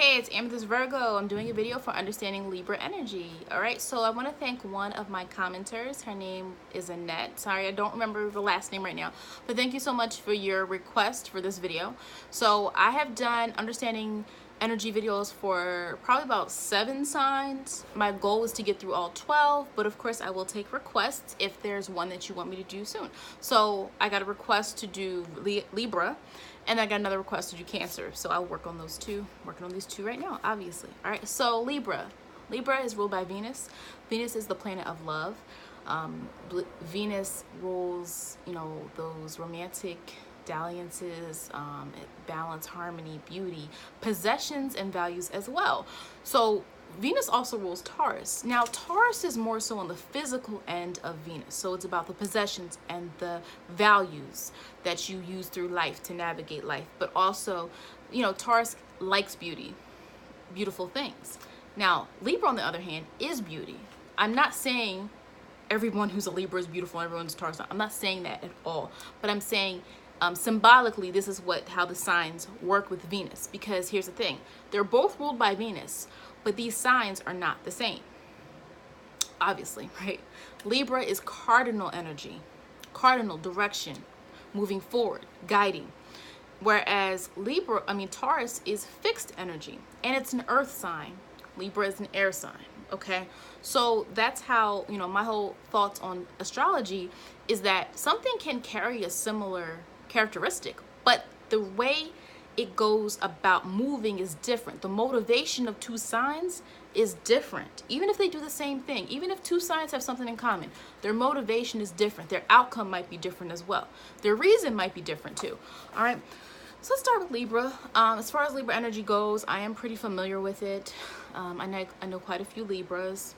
Hey, it's Amethyst Virgo. I'm doing a video for understanding Libra energy. All right, so I want to thank one of my commenters. Her name is Annette. Sorry, I don't remember the last name right now, but thank you so much for your request for this video. So I have done understanding energy videos for probably about 7 signs. My goal is to get through all 12, but of course I will take requests if there's one that you want me to do soon. So I got a request to do Libra, and I got another request to do Cancer. So I'll work on those two, working on these two right now, obviously. All right, so Libra. Libra is ruled by Venus. Venus is the planet of love. Venus rules, those romantic dalliances, balance, harmony, beauty, possessions, and values as well. So Venus also rules Taurus. Now, Taurus is more so on the physical end of Venus. So it's about the possessions and the values that you use through life to navigate life. But also, Taurus likes beauty, beautiful things. Now, Libra, on the other hand, is beauty. I'm not saying everyone who's a Libra is beautiful and everyone's Taurus. I'm not saying that at all. But I'm saying symbolically, this is how the signs work with Venus. Because here's the thing. They're both ruled by Venus, but these signs are not the same. Obviously, right? Libra is cardinal energy, cardinal direction, moving forward, guiding. Whereas Taurus is fixed energy, and it's an earth sign. Libra is an air sign, okay? So that's how, my whole thoughts on astrology is that something can carry a similar characteristic, but the way it goes about moving is different. The motivation of two signs is different. Even if they do the same thing, even if two signs have something in common, their motivation is different. Their outcome might be different as well. Their reason might be different too. All right. So let's start with Libra. As far as Libra energy goes, I am pretty familiar with it. I know quite a few Libras.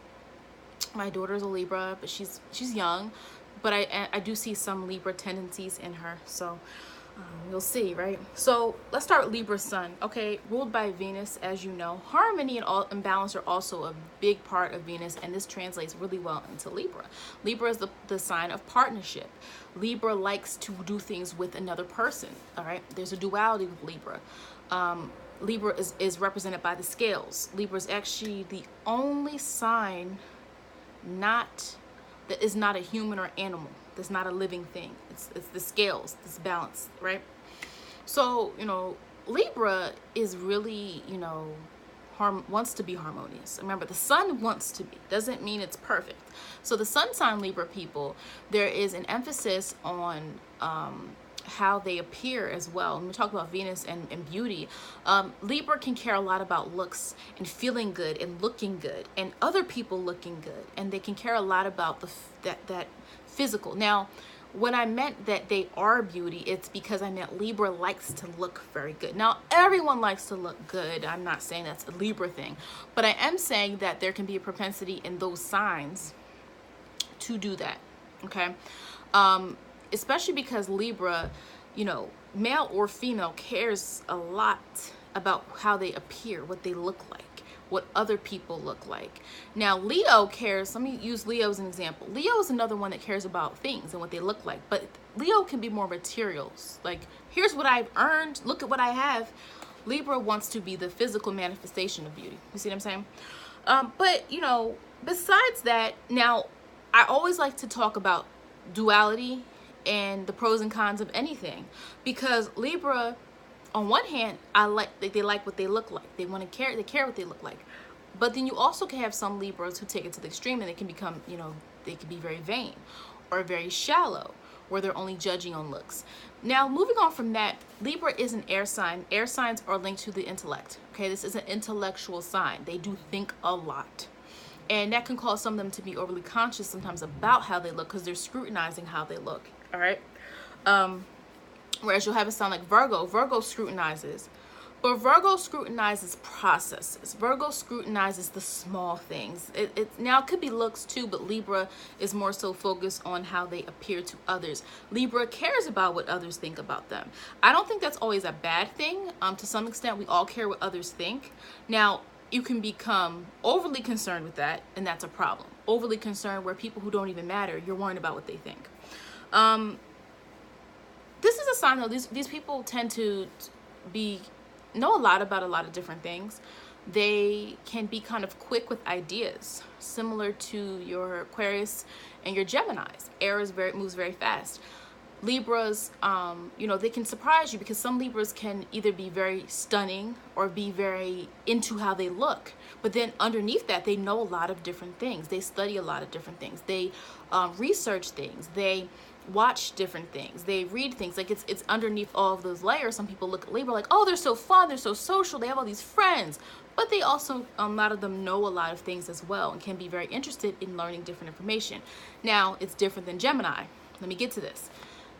My daughter's a Libra, but she's young. But I do see some Libra tendencies in her. So you'll see, right? So let's start with Libra Sun. Okay, ruled by Venus, as you know. Harmony and balance are also a big part of Venus, and this translates really well into Libra. Libra is the sign of partnership. Libra likes to do things with another person, all right? There's a duality with Libra. Libra is represented by the scales. Libra is actually the only sign that is not a human or animal. That's not a living thing. It's the scales, this balance, right? So, Libra is really, wants to be harmonious. Remember, the sun wants to be. Doesn't mean it's perfect. So the sun sign Libra people, there is an emphasis on how they appear as well. When we talk about Venus and beauty, Libra can care a lot about looks and feeling good and looking good and other people looking good, and they can care a lot about that physical. Now, when I meant that they are beauty, it's because I meant Libra likes to look very good. Now, everyone likes to look good. I'm not saying that's a Libra thing, but I am saying that there can be a propensity in those signs to do that, okay? Especially because Libra, male or female, cares a lot about how they appear, what they look like, what other people look like. Now, Leo cares. Let me use Leo as an example. Leo is another one that cares about things and what they look like, but Leo can be more materials. Like, here's what I've earned. Look at what I have. Libra wants to be the physical manifestation of beauty. You see what I'm saying? But, besides that, now, I always like to talk about duality and the pros and cons of anything, because Libra, on one hand, they like what they look like. They care what they look like. But then you also can have some Libras who take it to the extreme, and they can become, they can be very vain or very shallow, where they're only judging on looks. Now, moving on from that, Libra is an air sign. Air signs are linked to the intellect. Okay, this is an intellectual sign. They do think a lot. And that can cause some of them to be overly conscious sometimes about how they look, because they're scrutinizing how they look. All right. Whereas you'll have a sign like Virgo. Virgo scrutinizes. But Virgo scrutinizes processes. Virgo scrutinizes the small things. Now, it could be looks too, but Libra is more so focused on how they appear to others. Libra cares about what others think about them. I don't think that's always a bad thing. To some extent, we all care what others think. Now, you can become overly concerned with that, and that's a problem. Overly concerned where people who don't even matter, you're worried about what they think. This is a sign, though. These people tend to be know a lot about a lot of different things. They can be kind of quick with ideas, similar to your Aquarius and your Geminis. Air is moves very fast. Libras, they can surprise you, because some Libras can either be very stunning or be very into how they look. But then underneath that, they know a lot of different things. They study a lot of different things. They research things. They watch different things. They read things. Like it's underneath all of those layers. Some people look at Libra like, oh, they're so fun. They're so social. They have all these friends. But they also, a lot of them know a lot of things as well and can be very interested in learning different information. Now, it's different than Gemini. Let me get to this.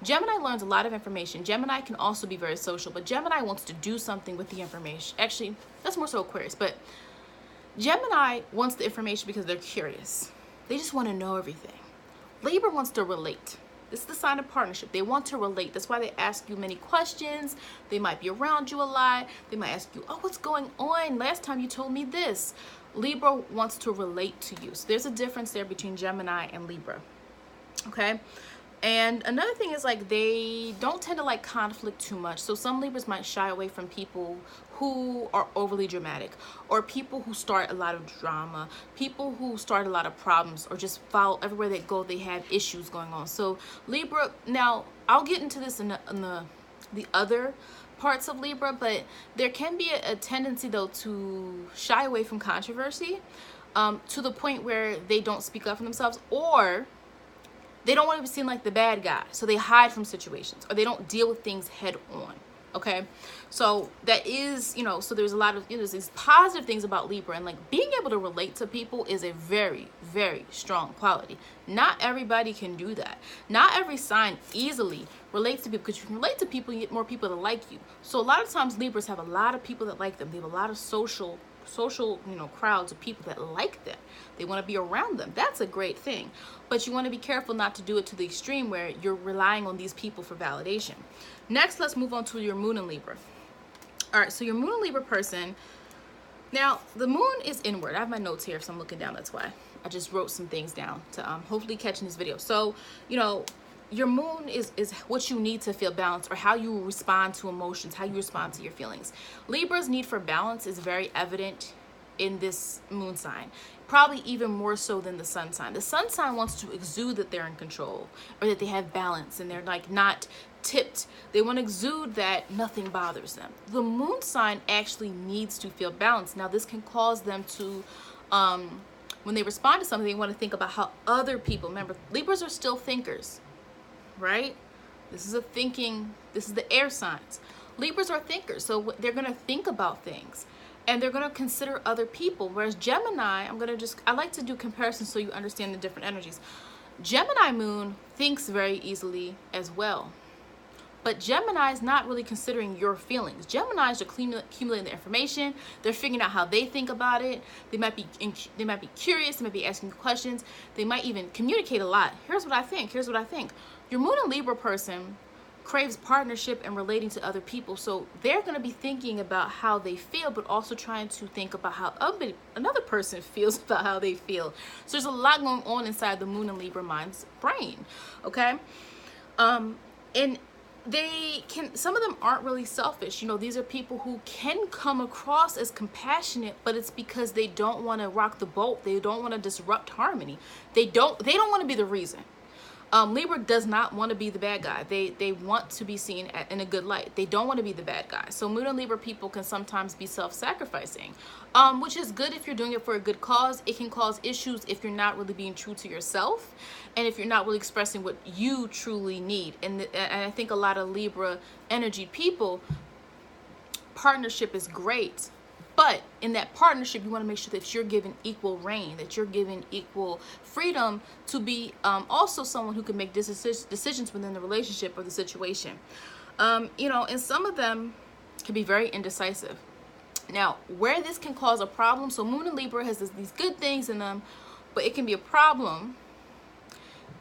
Gemini learns a lot of information. Gemini can also be very social, but Gemini wants to do something with the information. Actually, that's more so Aquarius, but Gemini wants the information because they're curious. They just want to know everything. Libra wants to relate. This is the sign of partnership. They want to relate. That's why they ask you many questions. They might be around you a lot. They might ask you, oh, what's going on? Last time you told me this. Libra wants to relate to you. So there's a difference there between Gemini and Libra. Okay? And another thing is, like, they don't tend to like conflict too much. So some Libras might shy away from people who are overly dramatic, or people who start a lot of drama, people who start a lot of problems, or just follow everywhere they go. They have issues going on. So Libra, now I'll get into this in the other parts of Libra, but there can be a tendency though to shy away from controversy to the point where they don't speak up for themselves, or they don't want to be seen like the bad guy, so they hide from situations, or they don't deal with things head on. Okay, so that is, so there's a lot of, there's these positive things about Libra, and like being able to relate to people is a very, very strong quality. Not everybody can do that. Not every sign easily relates to people, because you can relate to people, you get more people that like you. So a lot of times Libras have a lot of people that like them. They have a lot of social crowds of people that like them. They want to be around them. That's a great thing. But you want to be careful not to do it to the extreme where you're relying on these people for validation. Next, let's move on to your moon in Libra. All right, so your moon in Libra person. Now, the moon is inward. I have my notes here, so I'm looking down. That's why I just wrote some things down to hopefully catch in this video. So, your moon is what you need to feel balanced, or how you respond to emotions, how you respond to your feelings. Libra's need for balance is very evident in this moon sign, probably even more so than the sun sign. The sun sign wants to exude that they're in control, or that they have balance and they're like not tipped. They want to exude that nothing bothers them. The moon sign actually needs to feel balanced. Now, this can cause them to when they respond to something, they want to think about how other people, remember, Libras are still thinkers, right? This is the air signs. Libras are thinkers, so they're going to think about things, and they're going to consider other people. Whereas Gemini, I like to do comparisons so you understand the different energies. Gemini moon thinks very easily as well, but Gemini is not really considering your feelings. Geminis are accumulating the information. They're figuring out how they think about it. They might be curious. They might be asking questions. They might even communicate a lot. Here's what I think. Here's what I think. Your moon and Libra person craves partnership and relating to other people. So they're going to be thinking about how they feel, but also trying to think about how another person feels about how they feel. So there's a lot going on inside the moon and Libra mind's brain. Okay. And some of them aren't really selfish. These are people who can come across as compassionate, but it's because they don't want to rock the boat. They don't want to disrupt harmony. They don't want to be the reason. Libra does not want to be the bad guy. They want to be seen in a good light. They don't want to be the bad guy. So Moon and Libra people can sometimes be self-sacrificing, which is good if you're doing it for a good cause. It can cause issues if you're not really being true to yourself, and if you're not really expressing what you truly need. And I think a lot of Libra energy people, partnership is great. But in that partnership, you want to make sure that you're given equal reign, that you're given equal freedom to be also someone who can make decisions within the relationship or the situation. And some of them can be very indecisive. Now, where this can cause a problem, so Moon and Libra has these good things in them, but it can be a problem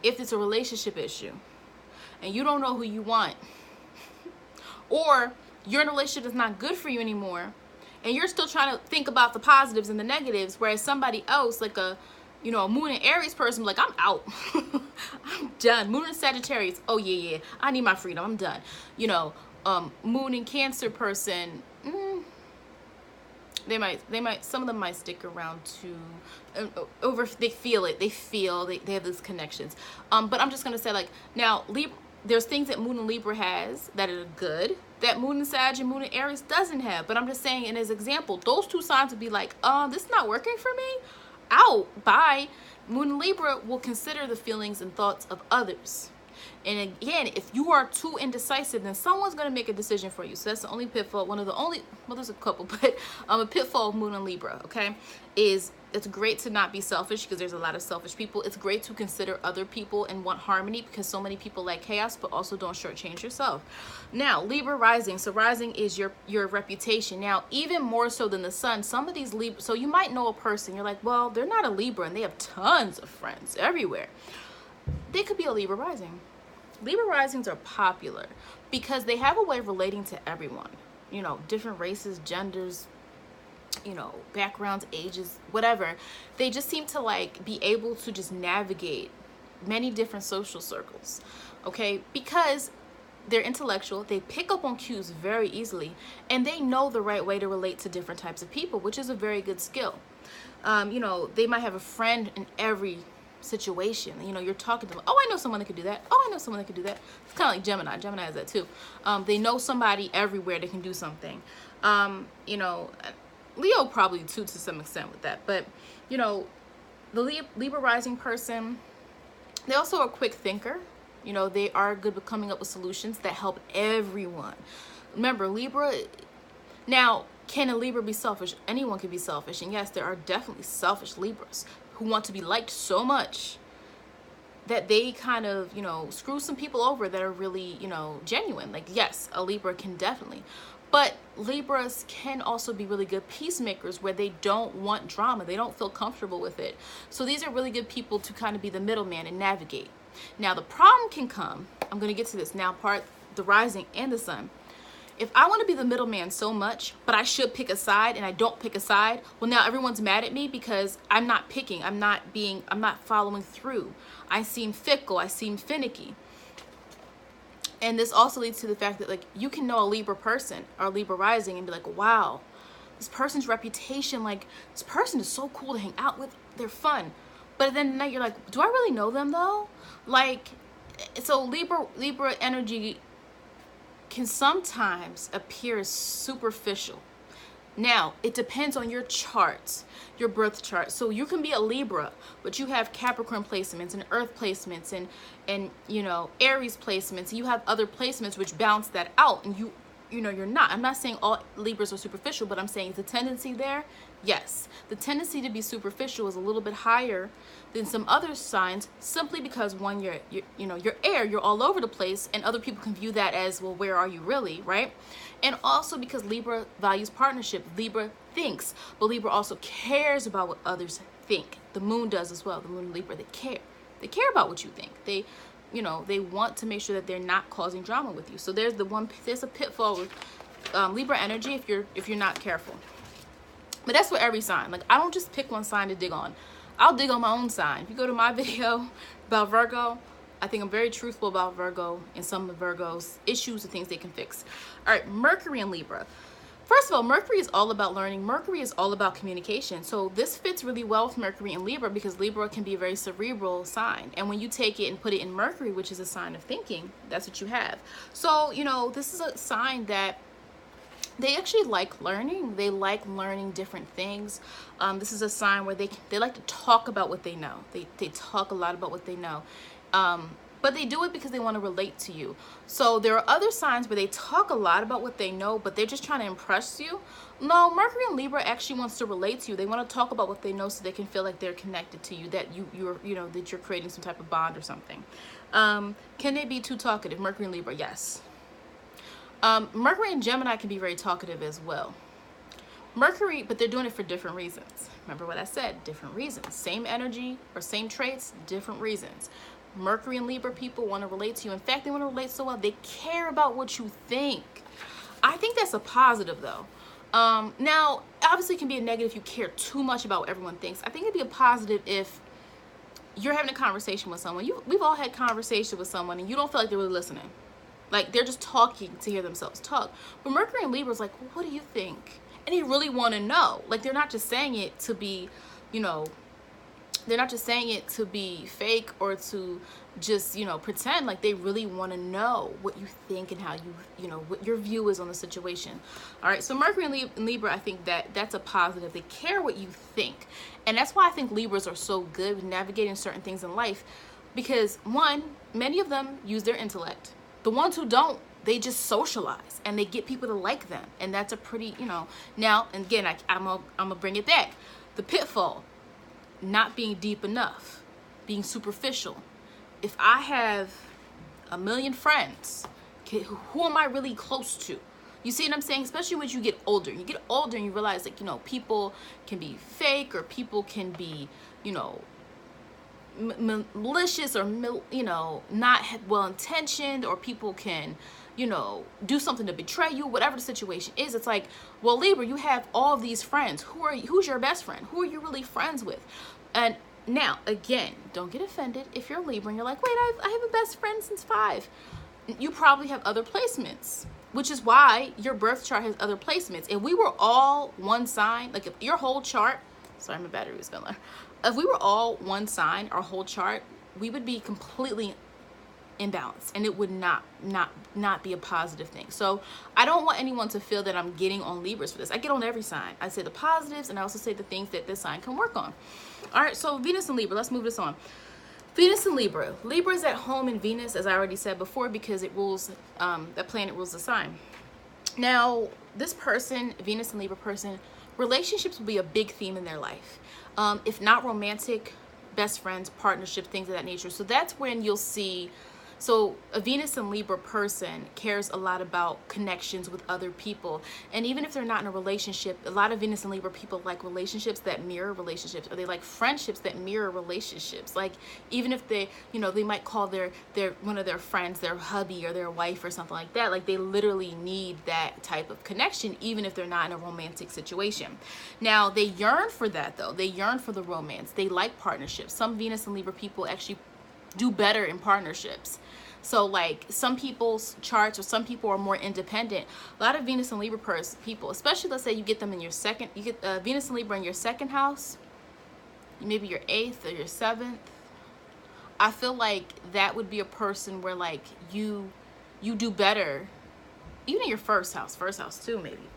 if it's a relationship issue and you don't know who you want, or you're in a relationship that's not good for you anymore, and you're still trying to think about the positives and the negatives, whereas somebody else, like a Moon and Aries person, like, I'm out. I'm done. Moon and Sagittarius, oh yeah, I need my freedom. I'm done. Moon and Cancer person, some of them might stick around to over, they feel it, they have these connections. But I'm just gonna say, like, now Libra, there's things that Moon and Libra has that are good that Moon and Sag and Moon and Aries doesn't have. But I'm just saying, in as example, those two signs would be like, this is not working for me, out, bye. Moon and Libra will consider the feelings and thoughts of others. And again, if you are too indecisive, then someone's going to make a decision for you. So that's the only pitfall. One of the only, well, there's a couple, but a pitfall of Moon and Libra, okay, is it's great to not be selfish, because there's a lot of selfish people. It's great to consider other people and want harmony, because so many people like chaos, but also don't shortchange yourself. Now, Libra rising. So rising is your reputation. Now, even more so than the sun, some of these Libra, so you might know a person, you're like, well, they're not a Libra and they have tons of friends everywhere. They could be a Libra rising. Libra risings are popular because they have a way of relating to everyone, you know, different races, genders, you know, backgrounds, ages, whatever. They just seem to like be able to just navigate many different social circles, okay, because they're intellectual, they pick up on cues very easily, and they know the right way to relate to different types of people, which is a very good skill. You know, they might have a friend in every situation. You know, you're talking to them, oh, I know someone that could do that, oh, I know someone that could do that. It's kind of like Gemini has that too. They know somebody everywhere that can do something. You know, Leo probably too, to some extent with that, but you know, the Libra rising person, they also are a quick thinker. You know, they are good with coming up with solutions that help everyone. Remember, Libra, now, can a Libra be selfish? Anyone can be selfish, and yes, there are definitely selfish Libras who want to be liked so much that they kind of, you know, screw some people over that are really, you know, genuine. Like, yes, a Libra can definitely. But Libras can also be really good peacemakers where they don't want drama. They don't feel comfortable with it. So these are really good people to kind of be the middleman and navigate. Now, the problem can come, I'm going to get to this now, the rising and the sun. If I want to be the middleman so much, but I should pick a side and I don't pick a side, well, now everyone's mad at me because I'm not picking, I'm not following through. I seem fickle, I seem finicky. And this also leads to the fact that, like, you can know a Libra person or Libra rising and be like, wow, this person's reputation, like, this person is so cool to hang out with, they're fun. But then at night you're like, do I really know them though? Like, so Libra energy can sometimes appear as superficial. Now, it depends on your charts, your birth chart. So you can be a Libra, but you have Capricorn placements and Earth placements and you know, Aries placements. You have other placements which balance that out, and you know, you're not. I'm not saying all Libras are superficial, but I'm saying the tendency there, yes. The tendency to be superficial is a little bit higher than some other signs, simply because one, you're air, you're all over the place, and other people can view that as, well, where are you really, right? And also because Libra values partnership. Libra thinks, but Libra also cares about what others think. The moon does as well. The moon and Libra, they care. They care about what you think. They, you know, they want to make sure that they're not causing drama with you. So there's a pitfall with Libra energy if you're not careful. But that's for every sign. Like, I don't just pick one sign to dig on. I'll dig on my own sign. If you go to my video about Virgo, I think I'm very truthful about Virgo and some of Virgo's issues and things they can fix. All right, Mercury and Libra. First of all, Mercury is all about learning. Mercury is all about communication. So this fits really well with Mercury and Libra because Libra can be a very cerebral sign. And when you take it and put it in Mercury, which is a sign of thinking, that's what you have. So, you know, this is a sign that they actually like learning. They like learning different things. This is a sign where they like to talk about what they know. They talk a lot about what they know. But they do it because they want to relate to you. So there are other signs where they talk a lot about what they know, but they're just trying to impress you. No, Mercury and Libra actually wants to relate to you. They want to talk about what they know so they can feel like they're connected to you, that that you're creating some type of bond or something. Can they be too talkative? Mercury and Libra, yes. Mercury and Gemini can be very talkative as well. Mercury, but they're doing it for different reasons. Remember what I said, different reasons. Same energy or same traits, different reasons. Mercury and Libra people want to relate to you. In fact, they want to relate so well. They care about what you think. I think that's a positive though. Now, obviously it can be a negative if you care too much about what everyone thinks. I think it'd be a positive if you're having a conversation with someone. We've all had conversation with someone and you don't feel like they're really listening. Like, they're just talking to hear themselves talk. But Mercury and Libra is like, well, what do you think? And they really want to know. Like, they're not just saying it to be, you know, they're not just saying it to be fake or to just, you know, pretend. Like, they really want to know what you think and how you know, what your view is on the situation. All right, so Mercury and Libra, I think that's a positive. They care what you think. And that's why I think Libras are so good with navigating certain things in life, because one, many of them use their intellect. The ones who don't, they just socialize and they get people to like them. And that's a pretty, you know, now, and again, I'm gonna bring it back. The pitfall, not being deep enough, being superficial. If I have a million friends, who am I really close to? You see what I'm saying? Especially when you get older. You get older and you realize, like, you know, people can be fake, or people can be, you know, malicious, or, you know, not well intentioned, or people can, you know, do something to betray you, whatever the situation is. It's like, well, Libra, you have all of these friends. Who's your best friend? Who are you really friends with? And now, again, don't get offended if you're Libra and you're like, wait, I have a best friend since 5. You probably have other placements, which is why your birth chart has other placements. If we were all one sign, like if your whole chart, sorry, my battery was going low. If we were all one sign, our whole chart, we would be completely imbalanced, and it would not be a positive thing. So I don't want anyone to feel that I'm getting on Libras for this. I get on every sign. I say the positives, and I also say the things that this sign can work on. All right, so Venus and Libra, let's move this on. Venus and Libra. Libra is at home in Venus, as I already said before, because it rules, that planet rules the sign. Now, this person, Venus and Libra person, relationships will be a big theme in their life. If not romantic, best friends, partnerships, things of that nature. So that's when you'll see, so a Venus and Libra person cares a lot about connections with other people. And even if they're not in a relationship, a lot of Venus and Libra people like relationships that mirror relationships, or they like friendships that mirror relationships. Like, even if they, you know, they might call their one of their friends their hubby or their wife or something like that. Like, they literally need that type of connection, even if they're not in a romantic situation. Now, they yearn for that, though. They yearn for the romance. They like partnerships. Some Venus and Libra people actually do better in partnerships. So, like, some people's charts, or some people are more independent. A lot of Venus and Libra people, especially, let's say you get them in your second, you get Venus and Libra in your second house, maybe your 8th or your 7th. I feel like that would be a person where, like, you do better, even in your first house too, maybe.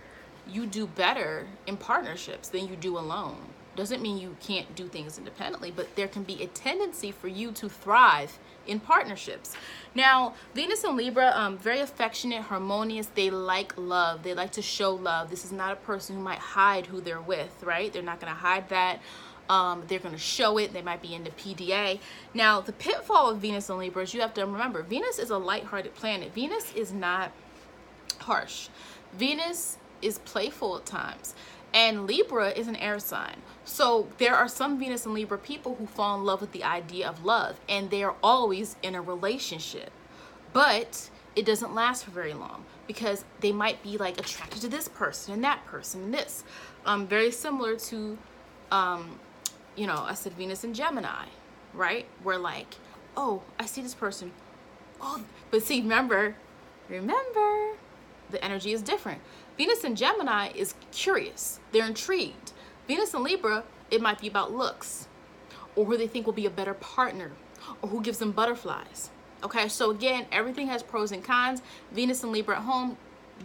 You do better in partnerships than you do alone. Doesn't mean you can't do things independently, but there can be a tendency for you to thrive in partnerships. Now, Venus and Libra, very affectionate, harmonious. They like love. They like to show love. This is not a person who might hide who they're with, right? They're not going to hide that. They're going to show it. They might be into PDA. Now, the pitfall of Venus and Libra is, you have to remember, Venus is a lighthearted planet. Venus is not harsh. Venus is playful at times. And Libra is an air sign. So there are some Venus and Libra people who fall in love with the idea of love, and they are always in a relationship. But it doesn't last for very long, because they might be like attracted to this person and that person and this. Very similar to, you know, I said Venus and Gemini, right? We're like, oh, I see this person. Oh, but see, remember, the energy is different. Venus and Gemini is curious. They're intrigued. Venus and Libra, it might be about looks, or who they think will be a better partner, or who gives them butterflies. Okay, so again, everything has pros and cons. Venus and Libra at home,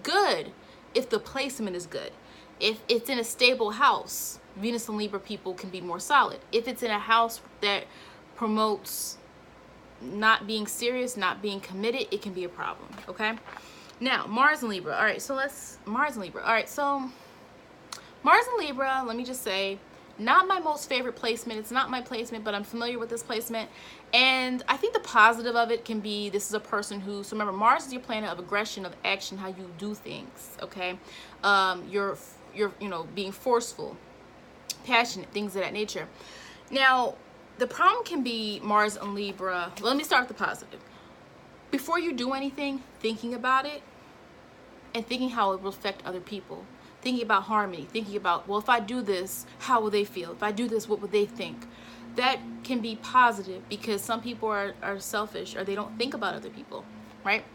good if the placement is good. If it's in a stable house, Venus and Libra people can be more solid. If it's in a house that promotes not being serious, not being committed, it can be a problem, okay? Now, Mars and Libra. All right, so Mars and Libra. All right, so Mars and Libra, let me just say, not my most favorite placement. It's not my placement, but I'm familiar with this placement. And I think the positive of it can be, this is a person who, so remember, Mars is your planet of aggression, of action, how you do things, okay? You're you know, being forceful, passionate, things of that nature. Now, the problem can be Mars and Libra. Well, let me start with the positive. Before you do anything, thinking about it and thinking how it will affect other people. Thinking about harmony, thinking about, well, if I do this, how will they feel? If I do this, what would they think? That can be positive, because some people are selfish, or they don't think about other people, right?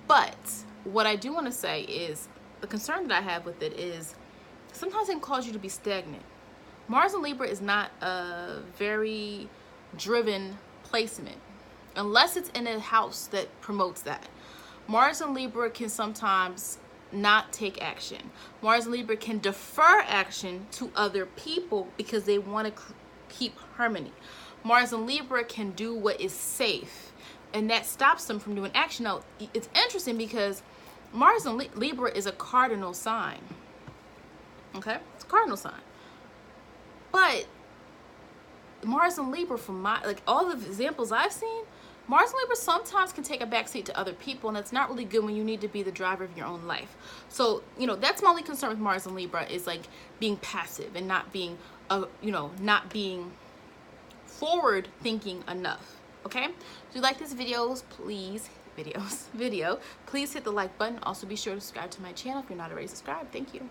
But what I do want to say is the concern that I have with it is sometimes it can cause you to be stagnant. Mars in Libra is not a very driven placement unless it's in a house that promotes that. Mars in Libra can sometimes not take action. Mars in Libra can defer action to other people because they want to keep harmony. Mars in Libra can do what is safe, and that stops them from doing action. Now, it's interesting because Mars in Libra is a cardinal sign. Okay? It's a cardinal sign. But Mars in Libra, from my, like, all the examples I've seen, Mars in Libra sometimes can take a backseat to other people, and that's not really good when you need to be the driver of your own life. So, you know, that's my only concern with Mars in Libra, is like being passive and not being, not being forward thinking enough. Okay? If you like this video, please hit the like button. Also be sure to subscribe to my channel if you're not already subscribed. Thank you.